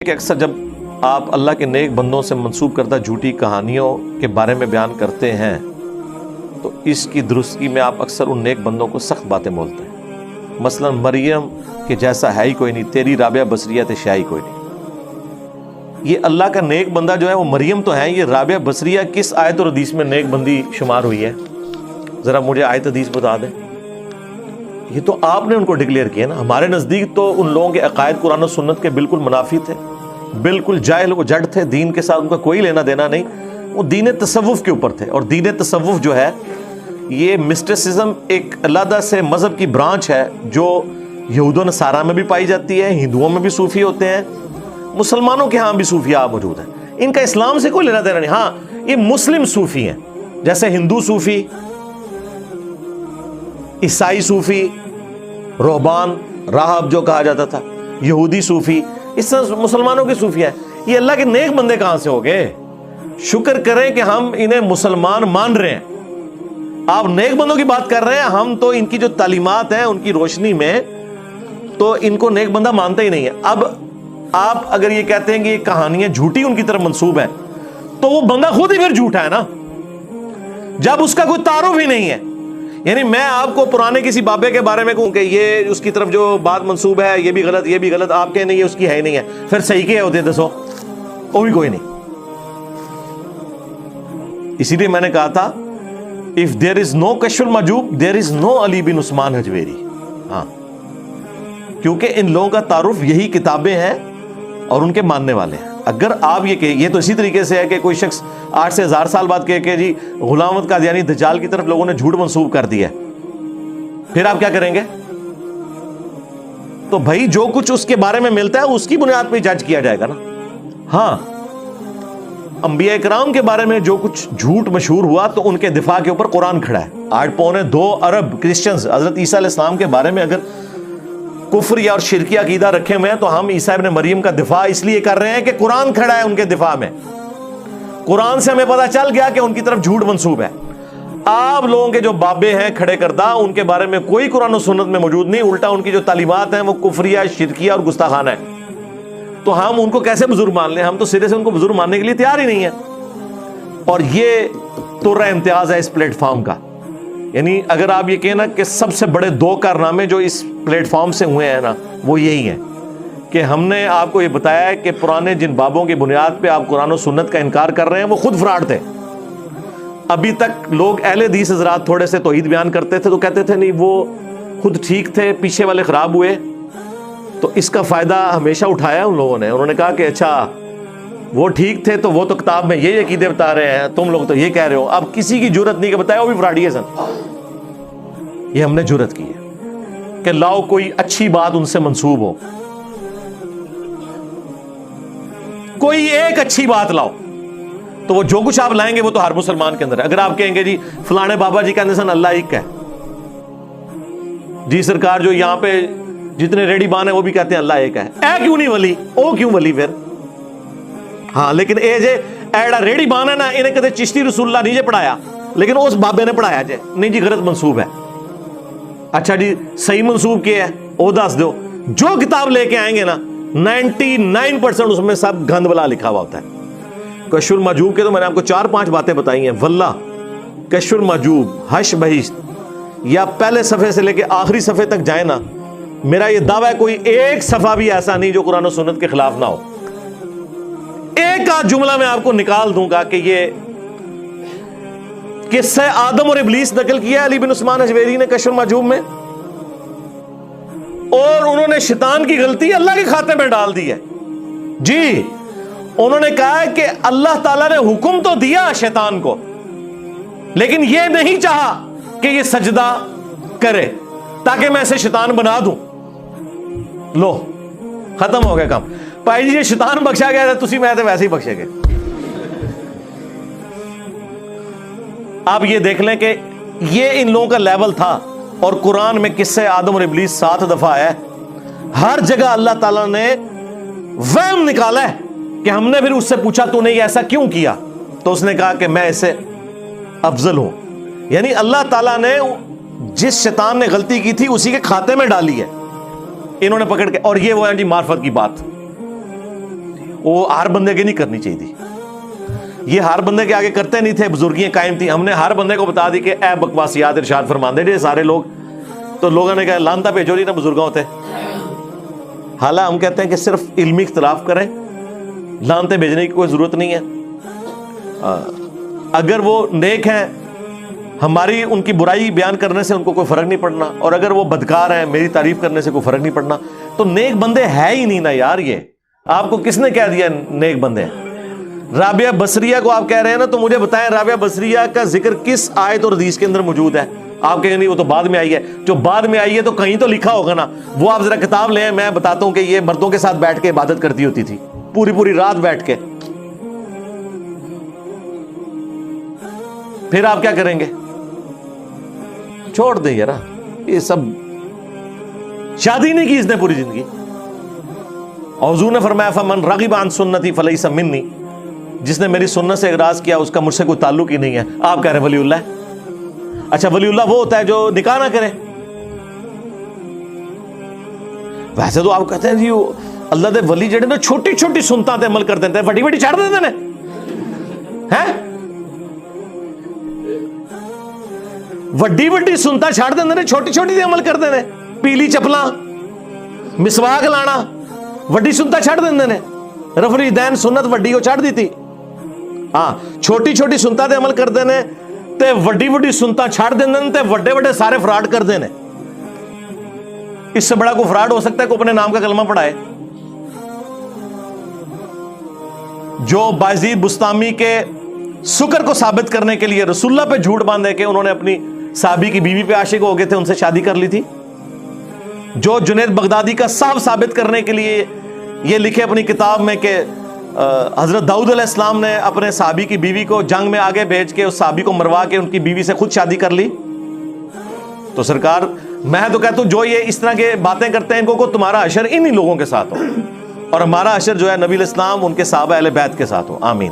کہ اکثر جب آپ اللہ کے نیک بندوں سے منسوب کردہ جھوٹی کہانیوں کے بارے میں بیان کرتے ہیں تو اس کی درستگی میں آپ اکثر ان نیک بندوں کو سخت باتیں بولتے ہیں. مثلا مریم کے جیسا ہے ہی کوئی نہیں، تیری رابعہ بصریہ تے شاہی کوئی نہیں. یہ اللہ کا نیک بندہ جو ہے وہ مریم تو ہے، یہ رابعہ بصریہ کس آیت اور حدیث میں نیک بندی شمار ہوئی ہے؟ ذرا مجھے آیت حدیث بتا دیں. یہ تو آپ نے ان کو ڈکلیئر کیا نا. ہمارے نزدیک تو ان لوگوں کے عقائد قرآن و سنت کے بالکل منافی تھے، بالکل جاہل و جڑ تھے، دین کے ساتھ ان کا کوئی لینا دینا نہیں. وہ دین تصوف کے اوپر تھے، اور دین تصوف جو ہے یہ مسٹسزم ایک علیحدہ سے مذہب کی برانچ ہے جو یہود و نصارہ میں بھی پائی جاتی ہے، ہندوؤں میں بھی صوفی ہوتے ہیں، مسلمانوں کے ہاں بھی صوفیاء موجود ہیں. ان کا اسلام سے کوئی لینا دینا نہیں. ہاں یہ مسلم صوفی ہیں، جیسے ہندو صوفی، عیسائی صوفی، رہبان راہب جو کہا جاتا تھا، یہودی صوفی، اس طرح مسلمانوں کی صوفیاء ہیں. یہ اللہ کے نیک بندے کہاں سے ہو گئے؟ شکر کریں کہ ہم انہیں مسلمان مان رہے ہیں. آپ نیک بندوں کی بات کر رہے ہیں، ہم تو ان کی جو تعلیمات ہیں ان کی روشنی میں تو ان کو نیک بندہ مانتے ہی نہیں ہے. اب آپ اگر یہ کہتے ہیں کہ یہ کہانیاں جھوٹی ان کی طرف منسوب ہیں تو وہ بندہ خود ہی پھر جھوٹا ہے نا، جب اس کا کوئی تعارف ہی نہیں ہے. یعنی میں آپ کو پرانے کسی بابے کے بارے میں کہوں کہ یہ اس کی طرف جو بات منسوب ہے یہ بھی غلط، یہ بھی غلط، آپ کہیں نہیں یہ اس کی ہے ہی نہیں ہے، پھر صحیح کیا ہوتے دسو؟ وہ بھی کوئی نہیں. اسی لیے میں نے کہا تھا if there is no کشف المحجوب there is no علی بن عثمان حجویری. ہاں، کیونکہ ان لوگوں کا تعارف یہی کتابیں ہیں اور ان کے ماننے والے ہیں. اگر آپ یہ کہ یہ تو اسی طریقے سے ہے کہ کوئی شخص 8 سے 1000 سال بعد کہ جی غلام احمد قادیانی دجال کی طرف لوگوں نے جھوٹ منسوب کر دیا ہے، پھر آپ کیا کریں گے؟ تو بھائی جو کچھ اس کے بارے میں ملتا ہے اس کی بنیاد پہ جج کیا جائے گا نا. ہاں، انبیاء کرام کے بارے میں جو کچھ جھوٹ مشہور ہوا تو ان کے دفاع کے اوپر قرآن کھڑا ہے. 8.2 ارب کرسچنز حضرت عیسیٰ علیہ السلام کے بارے میں اگر کفر یا اور شرکی عقیدہ رکھے ہوئے ہیں تو ہم عیسیٰ ابن مریم کا دفاع اس لیے کر رہے ہیں کہ قرآن کھڑا ہے ان کے دفاع میں. قرآن سے ہمیں پتہ چل گیا کہ ان کی طرف جھوٹ منسوب ہے. آپ لوگوں کے جو بابے ہیں کھڑے کردہ ان کے بارے میں کوئی قرآن و سنت میں موجود نہیں، الٹا ان کی جو تعلیمات ہیں وہ کفریہ، شرکیہ اور گستاخانہ ہے. تو ہم ان کو کیسے بزرگ مان لیں؟ ہم تو سرے سے ان کو بزرگ ماننے کے لیے تیار ہی نہیں ہیں. اور یہ طرح امتیاز ہے اس پلیٹ فارم کا. یعنی اگر آپ یہ کہنا کہ سب سے بڑے 2 کارنامے جو اس پلیٹ فارم سے ہوئے ہیں نا وہ یہی ہیں کہ ہم نے آپ کو یہ بتایا ہے کہ پرانے جن بابوں کی بنیاد پہ آپ قرآن و سنت کا انکار کر رہے ہیں وہ خود فراڈ تھے. ابھی تک لوگ اہل حدیث حضرات تھوڑے سے توحید بیان کرتے تھے تو کہتے تھے نہیں وہ خود ٹھیک تھے، پیچھے والے خراب ہوئے. تو اس کا فائدہ ہمیشہ اٹھایا ان لوگوں نے. انہوں نے کہا کہ اچھا وہ ٹھیک تھے تو وہ تو کتاب میں یہ عقیدے بتا رہے ہیں، تم لوگ تو یہ کہہ رہے ہو. اب کسی کی جرت نہیں کہ بتایا وہ بھی فراڈی ہے سن. یہ ہم نے جرت کی ہے کہ لاؤ کوئی اچھی بات ان سے منسوب ہو، کوئی ایک اچھی بات لاؤ تو وہ جو کچھ آپ لائیں گے وہ تو ہر مسلمان کے اندر ہے. اگر آپ کہیں گے جی فلانے بابا جی کا نسن اللہ ایک ہے، جی سرکار جو یہاں پہ جتنے ریڈی بان ہیں وہ بھی کہتے ہیں اللہ ایک ہے، اے کیوں نہیں ولی؟ او کیوں ولی پھر؟ ہاں لیکن اے جے ایڑا ریڈی بان ہے نا انہیں کہتے چشتی رسول اللہ نہیں جے پڑھایا لیکن اس بابے نے پڑھایا جے نہیں جی غلط منسوب ہے. اچھا جی صحیح منسوب کیا ہے وہ دس دو. جو کتاب لے کے آئیں گے نا 99% اس میں سب گند بلا لکھا ہوا ہوتا ہے. کشف المحجوب کے تو میں نے آپ کو 4-5 باتیں بتائی ہیں. واللہ کشف المحجوب، حشر بہشت یا پہلے صفحے سے لے کے آخری صفحے تک جائیں نا، میرا یہ دعویٰ ہے کوئی ایک صفحہ بھی ایسا نہیں جو قرآن و سنت کے خلاف نہ ہو. ایک آدھ جملہ میں آپ کو نکال دوں گا کہ یہ قصہ آدم اور ابلیس نقل کیا علی بن عثمان حجویری نے کشف المحجوب میں، اور انہوں نے شیطان کی غلطی اللہ کے کھاتے میں ڈال دی ہے. جی انہوں نے کہا ہے کہ اللہ تعالیٰ نے حکم تو دیا شیطان کو لیکن یہ نہیں چاہا کہ یہ سجدہ کرے تاکہ میں اسے شیطان بنا دوں. لو ختم ہو گیا کام. بھائی جی یہ شیطان بخشا گیا تھی میں تو ویسے ہی بخشے گئے. آپ یہ دیکھ لیں کہ یہ ان لوگوں کا لیول تھا. اور قرآن میں قصہ آدم اور ابلیس 7 دفعہ ہے. ہر جگہ اللہ تعالیٰ نے وہم نکالا ہے کہ ہم نے پھر اس سے پوچھا تو نے ایسا کیوں کیا تو اس نے کہا کہ میں اسے افضل ہوں. یعنی اللہ تعالیٰ نے جس شیطان نے غلطی کی تھی اسی کے کھاتے میں ڈالی ہے انہوں نے پکڑ کے. اور یہ وہ ہے جی معرفت کی بات. وہ ہر بندے کے نہیں کرنی چاہیے تھی. یہ ہر بندے کے آگے کرتے نہیں تھے, بزرگیاں قائم تھی. ہم نے ہر بندے کو بتا دی کہ اے بکواسیات ارشاد فرماندے جی سارے لوگ, تو لوگوں نے کہا لانتا بھیجو جی نہ بزرگوں ہوتے. حالانکہ ہم کہتے ہیں کہ صرف علمی اختلاف کریں, لانتے بھیجنے کی کوئی ضرورت نہیں ہے. اگر وہ نیک ہیں, ہماری ان کی برائی بیان کرنے سے ان کو کوئی فرق نہیں پڑنا, اور اگر وہ بدکار ہیں میری تعریف کرنے سے کوئی فرق نہیں پڑنا. تو نیک بندے ہے ہی نہیں نا یار. یہ آپ کو کس نے کہہ دیا نیک بندے ہیں؟ رابعہ بصریہ کو آپ کہہ رہے ہیں نا, تو مجھے بتائیں رابعہ بصریہ کا ذکر کس آیت اور حدیث کے اندر موجود ہے؟ آپ کہیں نہیں وہ تو بعد میں آئی ہے. جو بعد میں آئی ہے تو کہیں تو لکھا ہوگا نا. وہ آپ ذرا کتاب لیں, میں بتاتا ہوں کہ یہ مردوں کے ساتھ بیٹھ کے عبادت کرتی ہوتی تھی, پوری رات بیٹھ کے. پھر آپ کیا کریں گے؟ چھوڑ دیں یار, یہ سب شادی نہیں کی اس نے پوری زندگی. حضور نے فرمایا فمن رغب عن سنتی فلیس منی, جس نے میری سنت سے اعراض کیا اس کا مجھ سے کوئی تعلق ہی نہیں ہے. آپ کہہ رہے ہیں ولی اللہ ہے. اچھا ولی اللہ وہ ہوتا ہے جو نکاح نہ کرے. ویسے تو آپ کہتے ہیں جی اللہ دے ولی جڑے نا چھوٹی چھوٹی سنتاں تے عمل کر دیتے ہیں, بڑی چھڑ دیتے ہیں. وڈی سنتاں چھڑ دیتے ہیں, چھوٹی چھوٹی تے عمل کرتے ہیں. پیلی چپلاں, مسواک لانا, وڈی سنتاں چھڑ دیتے ہیں. رفع الیدین سنت وڈی کو چھڑ دیتی. ہاں چھوٹی چھوٹی سنتاں تے عمل کرتے ہیں تے وڈی سنتاں چھڑ دیندے تے وڈے سارے فراڈ کردے نے. اس سے بڑا کوئی فراڈ ہو سکتا ہے کوئی اپنے نام کا کلمہ پڑھائے؟ جو بایزید بستامی کے سکر کو ثابت کرنے کے لیے رسول اللہ پہ جھوٹ باندھے کہ انہوں نے اپنی صحابی کی بیوی پہ عاشق ہو گئے تھے, ان سے شادی کر لی تھی. جو جنید بغدادی کا صاف ثابت کرنے کے لیے یہ لکھے اپنی کتاب میں کہ حضرت داؤد علیہ السلام نے اپنے صحابی کی بیوی کو جنگ میں آگے بھیج کے اس صحابی کو مروا کے ان کی بیوی سے خود شادی کر لی. تو سرکار میں تو کہتا ہوں جو یہ اس طرح کے باتیں کرتے ہیں ان کو تمہارا حشر انہی لوگوں کے ساتھ ہو, اور ہمارا حشر جو ہے نبی علیہ السلام ان کے صحابہ اہل بیت کے ساتھ ہو. آمین.